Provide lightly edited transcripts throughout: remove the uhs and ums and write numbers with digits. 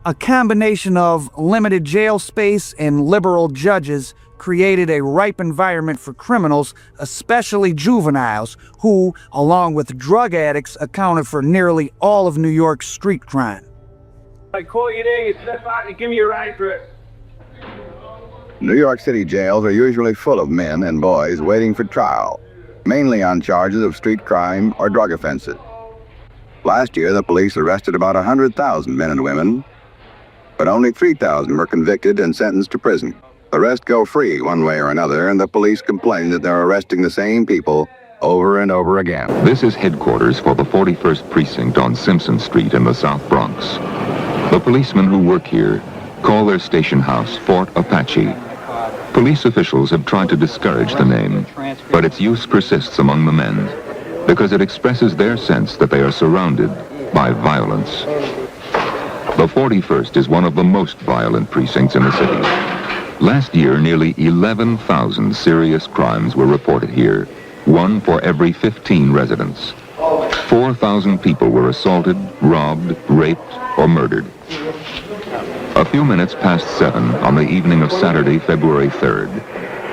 A combination of limited jail space and liberal judges created a ripe environment for criminals, especially juveniles, who, along with drug addicts, accounted for nearly all of New York's street crime. I call you there, you step out and give me a ride for it. New York City jails are usually full of men and boys waiting for trial, mainly on charges of street crime or drug offenses. Last year, the police arrested about 100,000 men and women, but only 3,000 were convicted and sentenced to prison. The rest go free one way or another, and the police complain that they're arresting the same people over and over again. This is headquarters for the 41st Precinct on Simpson Street in the South Bronx. The policemen who work here call their station house Fort Apache. Police officials have tried to discourage the name, but its use persists among the men because it expresses their sense that they are surrounded by violence. The 41st is one of the most violent precincts in the city. Last year, nearly 11,000 serious crimes were reported here, one for every 15 residents. 4,000 people were assaulted, robbed, raped, or murdered. A few minutes past 7 on the evening of Saturday, February 3rd,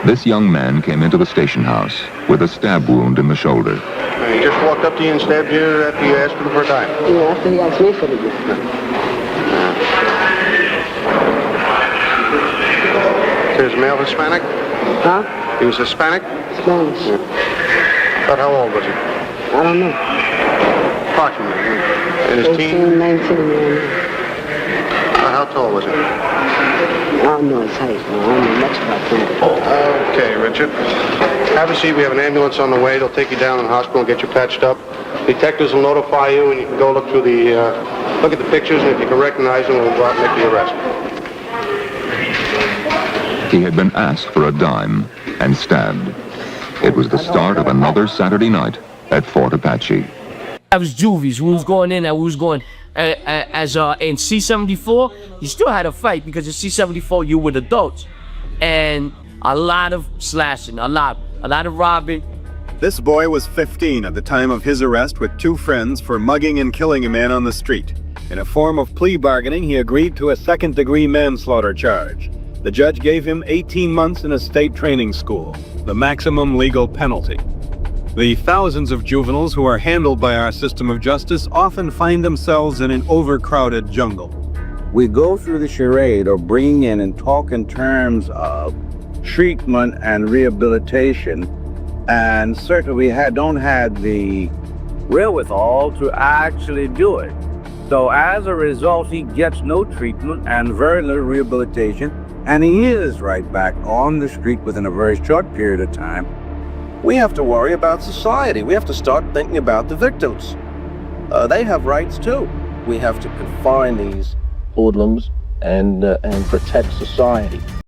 this young man came into the station house with a stab wound in the shoulder. He just walked up to you and stabbed you after you asked him for a dime? Yeah, after he asked me for the gift. He was male Hispanic? Huh? He was Hispanic? Spanish. Yeah. About how old was he? I don't know. Approximately. In his 18, teens? 19, yeah. How tall was he? I don't know his height. I don't know much about that. Okay, Richard. Have a seat. We have an ambulance on the way. They'll take you down to the hospital and get you patched up. Detectives will notify you, and you can go look through the, look at the pictures, and if you can recognize them, we'll go out and make the arrest. He had been asked for a dime and stabbed. It was the start of another Saturday night at Fort Apache. That was juvies. We was going in and we was going as in C-74. You still had a fight because in C-74 you were adults, and a lot of slashing, a lot of robbing. This boy was 15 at the time of his arrest with two friends for mugging and killing a man on the street. In a form of plea bargaining, he agreed to a second-degree manslaughter charge. The judge gave him 18 months in a state training school, the maximum legal penalty. The thousands of juveniles who are handled by our system of justice often find themselves in an overcrowded jungle. We go through the charade of bringing in and talk in terms of treatment and rehabilitation, and certainly we don't have the wherewithal to actually do it. So as a result, he gets no treatment and very little rehabilitation, and he is right back on the street within a very short period of time. We have to worry about society. We have to start thinking about the victims. They have rights too. We have to confine these hoodlums and protect society.